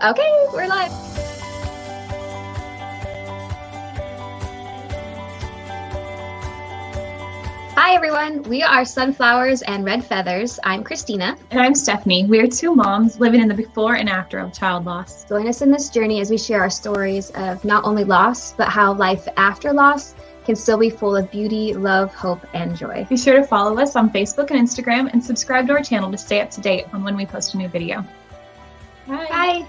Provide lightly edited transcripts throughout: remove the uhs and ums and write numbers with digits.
Okay, we're live. Hi, everyone. We are Sunflowers and Red Feathers. I'm Christina. And I'm Stephanie. We're two moms living in the before and after of child loss. Join us in this journey as we share our stories of not only loss, but how life after loss can still be full of beauty, love, hope, and joy. Be sure to follow us on Facebook and Instagram and subscribe to our channel to stay up to date on when we post a new video. Bye. Bye.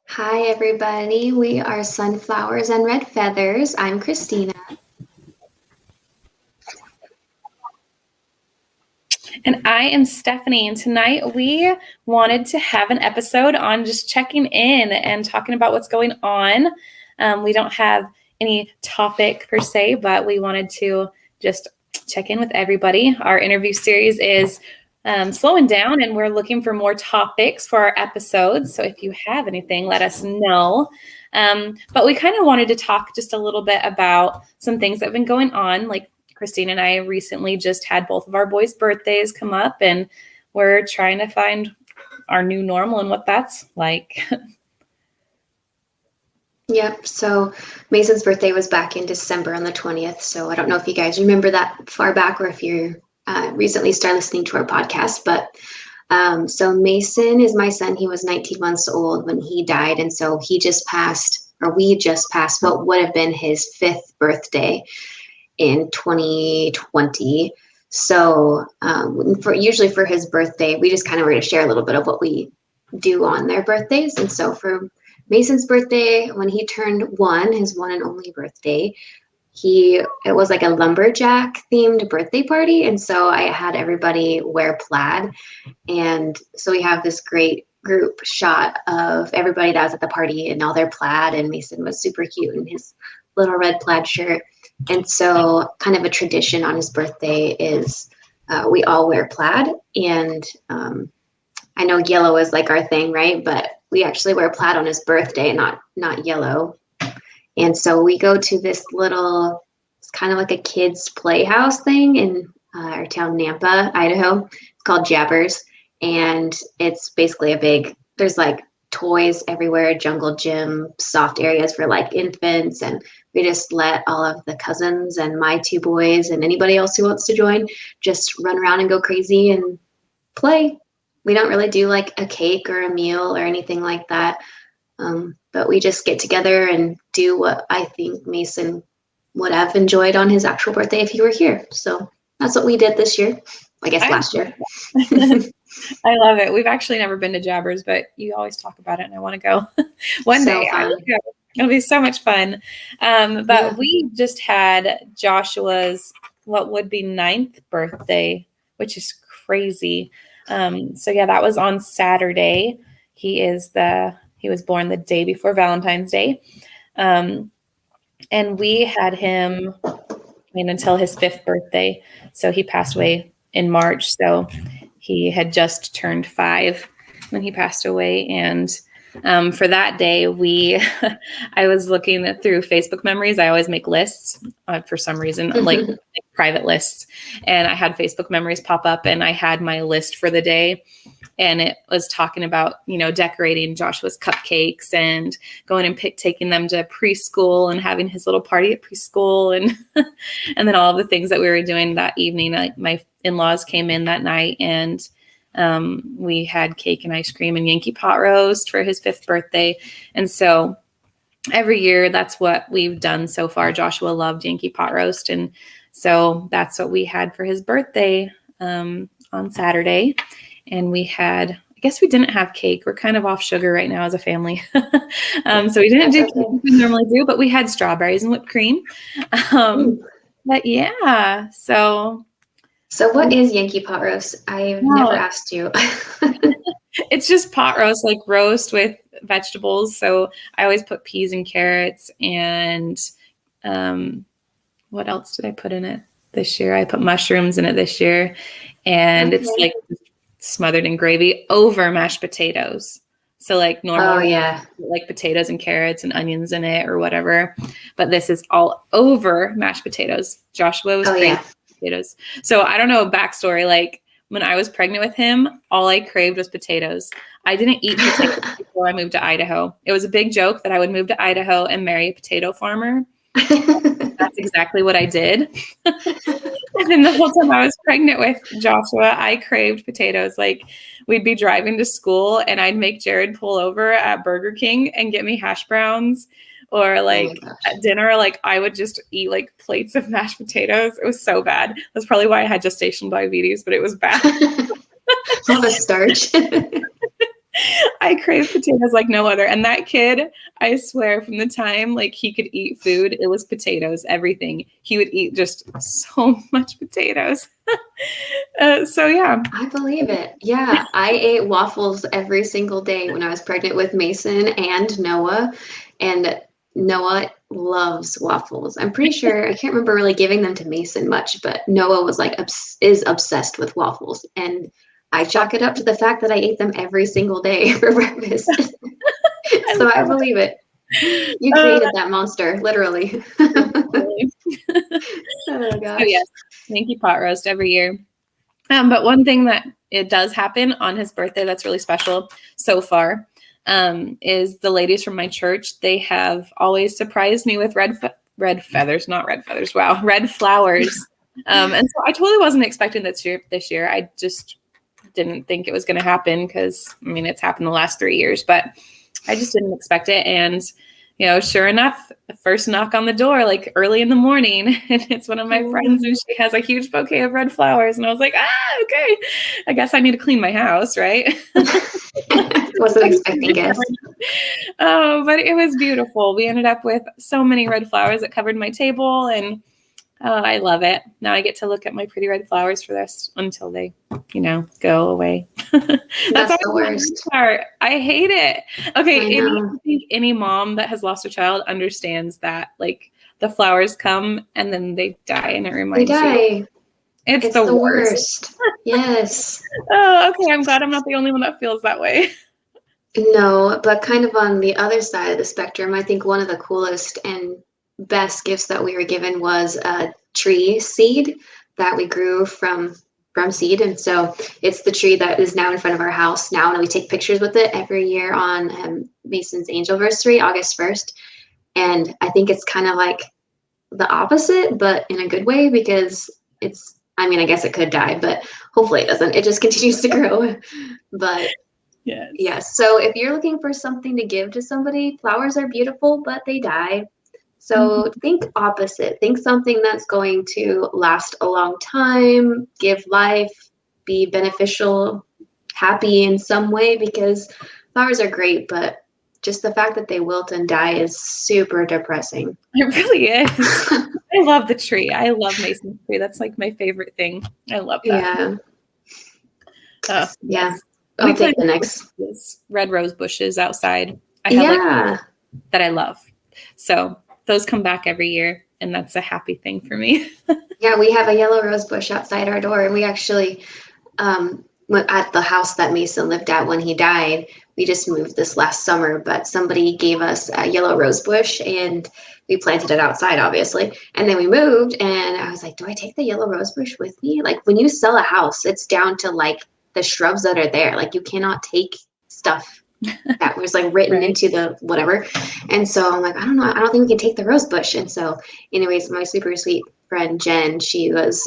Hi, everybody. We are Sunflowers and Red Feathers. I'm Christina. And I am Stephanie. And tonight we wanted to have an episode on just checking in and talking about what's going on. We don't have any topic per se, but we wanted to just check in with everybody. Our interview series is slowing down, and we're looking for more topics for our episodes. So if you have anything, let us know. But we kind of wanted to talk just a little bit about some things that have been going on. Like Christine and I recently just had both of our boys' birthdays come up, and we're trying to find our new normal and what that's like. Yep. So Mason's birthday was back in December on the 20th. So I don't know if you guys remember that far back or if you're recently started listening to our podcast, but so Mason is my son. He was 19 months old when he died. And so we just passed what would have been his 5th birthday in 2020. So usually for his birthday, we just kind of were going to share a little bit of what we do on their birthdays. And so for Mason's birthday, when he turned 1, his one and only birthday, it was like a lumberjack themed birthday party. And so I had everybody wear plaid. And so we have this great group shot of everybody that was at the party in all their plaid. And Mason was super cute in his little red plaid shirt. And so kind of a tradition on his birthday is we all wear plaid. And I know yellow is like our thing, right? But we actually wear plaid on his birthday, not yellow. And so we go to this little, it's kind of like a kids' playhouse thing in our town, Nampa, Idaho. It's called Jabbers. And it's basically there's like toys everywhere, jungle gym, soft areas for like infants. And we just let all of the cousins and my 2 boys and anybody else who wants to join just run around and go crazy and play. We don't really do like a cake or a meal or anything like that. But we just get together and do what I think Mason would have enjoyed on his actual birthday if he were here. So that's what we did this year. I guess last year. I love it. We've actually never been to Jabbers, but you always talk about it and I want to go. One day. I will go. It'll be so much fun. But we just had Joshua's what would be 9th birthday, which is crazy. So yeah, that was on Saturday. He was born the day before Valentine's Day. And we had him until his 5th birthday. So he passed away in March. So he had just turned 5 when he passed away. And for that day, I was looking through Facebook memories. I always make lists for some reason, like private lists. And I had Facebook memories pop up and I had my list for the day. And it was talking about, decorating Joshua's cupcakes and going and taking them to preschool and having his little party at preschool. And, and then all of the things that we were doing that evening. Like my in-laws came in that night and we had cake and ice cream and Yankee pot roast for his 5th birthday. And so every year that's what we've done so far. Joshua loved Yankee pot roast. And so that's what we had for his birthday on Saturday. And we I guess we didn't have cake. We're kind of off sugar right now as a family. So we didn't do cake like we normally do, but we had strawberries and whipped cream. But yeah, so what is Yankee pot roast? I've never asked you. It's just pot roast, like roast with vegetables. So I always put peas and carrots and what else did I put in it this year? I put mushrooms in it this year. And it's like smothered in gravy over mashed potatoes. So like Oh normal, yeah. like potatoes and carrots and onions in it or whatever. But this is all over mashed potatoes. Joshua was Oh crazy yeah. about potatoes. So I don't know backstory. Like when I was pregnant with him, all I craved was potatoes. I didn't eat potatoes before I moved to Idaho. It was a big joke that I would move to Idaho and marry a potato farmer. That's exactly what I did. And then the whole time I was pregnant with Joshua, I craved potatoes. Like we'd be driving to school and I'd make Jared pull over at Burger King and get me hash browns, or like at dinner, like I would just eat like plates of mashed potatoes. It was so bad. That's probably why I had gestational diabetes, but it was bad. All the starch. I crave potatoes like no other. And that kid, I swear, from the time like he could eat food, it was potatoes, everything. He would eat just so much potatoes. So yeah. I believe it. Yeah, I ate waffles every single day when I was pregnant with Mason and Noah. And Noah loves waffles. I'm pretty sure, I can't remember really giving them to Mason much, but Noah was like, is obsessed with waffles. And I chalk it up to the fact that I ate them every single day for breakfast. So I believe it. You created that monster, literally. Oh gosh. So yes, Yankee pot roast every year. But one thing that it does happen on his birthday that's really special so far is the ladies from my church. They have always surprised me with red feathers, not red feathers. Wow, red flowers. And so I totally wasn't expecting this year. I just didn't think it was going to happen because, I mean, it's happened the last 3 years, but I just didn't expect it. And, you know, sure enough, the first knock on the door, like early in the morning, and it's one of my friends, and she has a huge bouquet of red flowers. And I was like, okay, I guess I need to clean my house, right? Wasn't expecting guests. Oh, but it was beautiful. We ended up with so many red flowers that covered my table, and I love it. Now I get to look at my pretty red flowers for this until they, you know, go away. That's the worst part. I hate it. Okay, I think any mom that has lost a child understands that. Like the flowers come and then they die, and it reminds you. It's the worst. Yes. Oh, okay. I'm glad I'm not the only one that feels that way. No, but kind of on the other side of the spectrum, I think one of the coolest and best gifts that we were given was a tree seed that we grew from seed. And so it's the tree that is now in front of our house now, and we take pictures with it every year on Mason's anniversary, August 1st. And I think it's kind of like the opposite, but in a good way, because it's, I mean, I guess it could die, but hopefully it doesn't. It just continues to grow. But yes. So if you're looking for something to give to somebody, flowers are beautiful, but they die. So think opposite. Think something that's going to last a long time, give life, be beneficial, happy in some way, because flowers are great, but just the fact that they wilt and die is super depressing. It really is. I love the tree. I love Mason's tree. That's like my favorite thing. I love that. Yeah. Yes. I'll take the next. Red rose bushes outside. I have that I love. So those come back every year, and that's a happy thing for me. Yeah, we have a yellow rose bush outside our door, and we actually went at the house that Mason lived at when he died. We just moved this last summer, but somebody gave us a yellow rose bush, and we planted it outside, obviously. And then we moved, and I was like, do I take the yellow rose bush with me? Like when you sell a house, it's down to like the shrubs that are there. Like you cannot take stuff that was like written into the whatever. And so I'm like, I don't know. I don't think we can take the rose bush. And so anyways, my super sweet friend, Jen, she was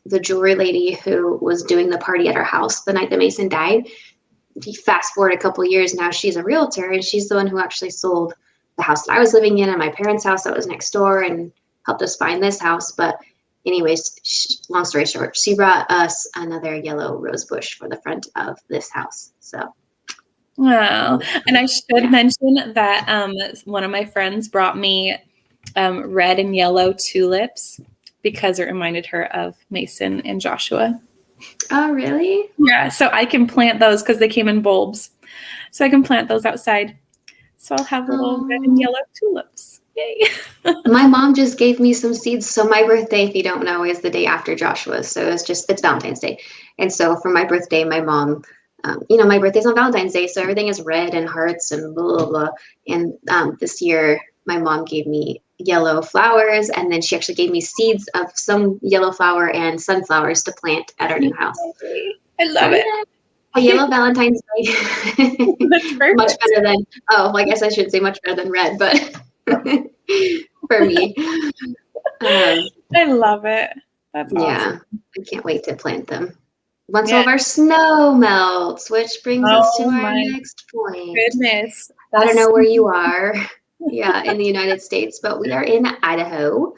the jewelry lady who was doing the party at our house the night that Mason died. Fast forward a couple years, now she's a realtor, and she's the one who actually sold the house that I was living in and my parents' house that was next door and helped us find this house. But anyways, long story short, she brought us another yellow rose bush for the front of this house. So. Wow. And I should mention that one of my friends brought me red and yellow tulips because it reminded her of Mason and Joshua. Oh, really? Yeah. So I can plant those because they came in bulbs. So I can plant those outside. So I'll have little red and yellow tulips. Yay. My mom just gave me some seeds. So my birthday, if you don't know, is the day after Joshua's. So it's Valentine's Day. And so for my birthday, my mom my birthday's on Valentine's Day, so everything is red and hearts and blah, blah, blah. And this year, my mom gave me yellow flowers, and then she actually gave me seeds of some yellow flower and sunflowers to plant at our new house. I love it. A yellow Valentine's Day. That's perfect. Much better than, I guess I should say much better than red, but for me. I love it. That's awesome. Yeah, I can't wait to plant them. Once all of our snow melts, which brings us to our next point. Goodness. I don't know where you are, in the United States, but we are in Idaho,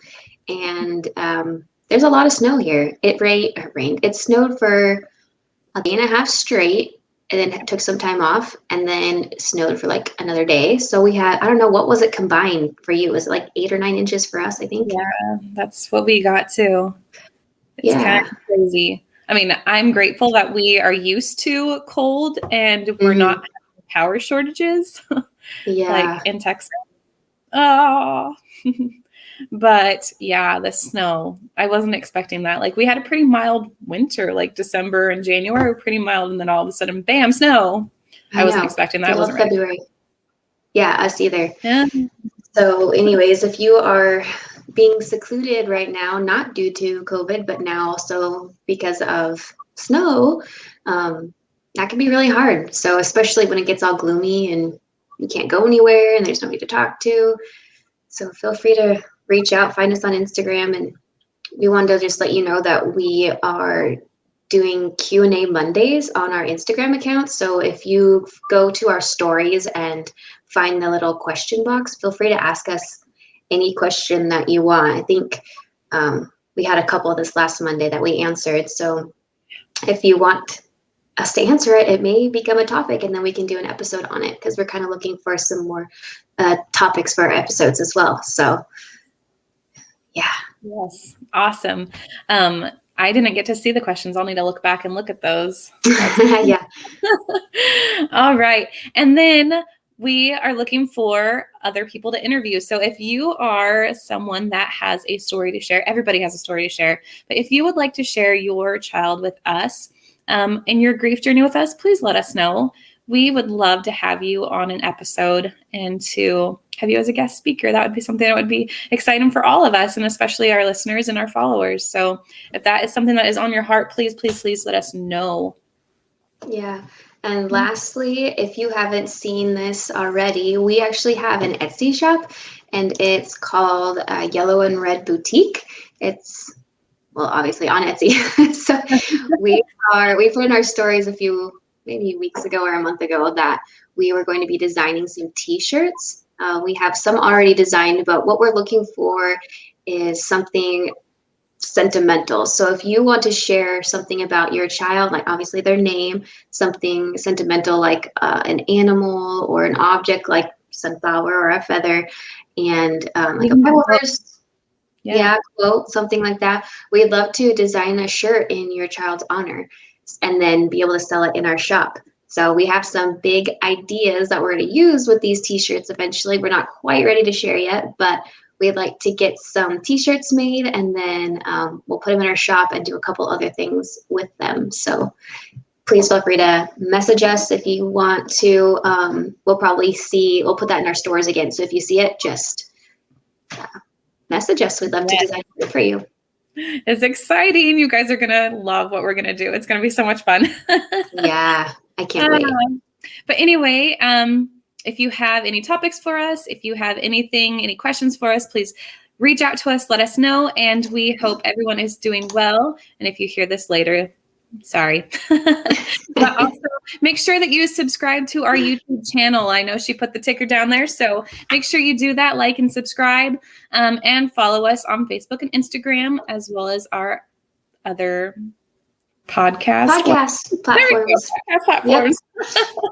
and there's a lot of snow here. It rained. It snowed for a day and a half straight, and then took some time off, and then snowed for like another day. So we had, I don't know, what was it combined for you? Was it like 8 or 9 inches for us, I think? Yeah, that's what we got too. It's kind of crazy. I mean, I'm grateful that we are used to cold and we're not having power shortages like in Texas. Oh, but yeah, the snow, I wasn't expecting that. Like we had a pretty mild winter, like December and January were pretty mild. And then all of a sudden, bam, snow. I wasn't expecting that. I wasn't ready. February. Yeah, us either. Yeah. So anyways, if you are being secluded right now, not due to COVID, but now also because of snow, that can be really hard. So especially when it gets all gloomy and you can't go anywhere and there's nobody to talk to. So feel free to reach out, find us on Instagram. And we wanted to just let you know that we are doing Q&A Mondays on our Instagram account. So if you go to our stories and find the little question box, feel free to ask us any question that you want. I think we had a couple this last Monday that we answered. So if you want us to answer it, it may become a topic and then we can do an episode on it, because we're kind of looking for some more topics for our episodes as well. So yeah. Yes. Awesome. I didn't get to see the questions. I'll need to look back and look at those. Yeah. All right. And then we are looking for other people to interview. So if you are someone that has a story to share, everybody has a story to share, but if you would like to share your child with us and your grief journey with us, please let us know. We would love to have you on an episode and to have you as a guest speaker. That would be something that would be exciting for all of us, and especially our listeners and our followers. So if that is something that is on your heart, please, please, please let us know. Yeah. And lastly, if you haven't seen this already, we actually have an Etsy shop, and it's called Yellow and Red Boutique. It's, well, obviously on Etsy. So we put in our stories maybe weeks ago or a month ago that we were going to be designing some t-shirts. We have some already designed, but what we're looking for is something sentimental. So if you want to share something about your child, like obviously their name, something sentimental like an animal or an object like sunflower or a feather, and like a horse, quote, something like that, we'd love to design a shirt in your child's honor and then be able to sell it in our shop. So we have some big ideas that we're going to use with these t-shirts eventually. We're not quite ready to share yet, but we'd like to get some t-shirts made, and then we'll put them in our shop and do a couple other things with them. So please feel free to message us if you want to. We'll put that in our stores again. So if you see it, just message us. We'd love to design it for you. It's exciting. You guys are going to love what we're going to do. It's going to be so much fun. Yeah, I can't wait. But anyway, if you have any topics for us, if you have any questions for us, please reach out to us, let us know. And we hope everyone is doing well. And if you hear this later, sorry. But also make sure that you subscribe to our YouTube channel. I know she put the ticker down there, so make sure you do that, like and subscribe, and follow us on Facebook and Instagram, as well as our other podcast platforms.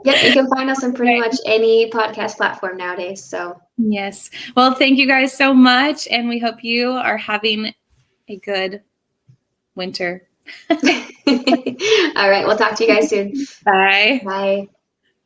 Yep, you can find us on pretty much any podcast platform nowadays. So yes. Well, thank you guys so much, and we hope you are having a good winter. All right, we'll talk to you guys soon. Bye. Bye.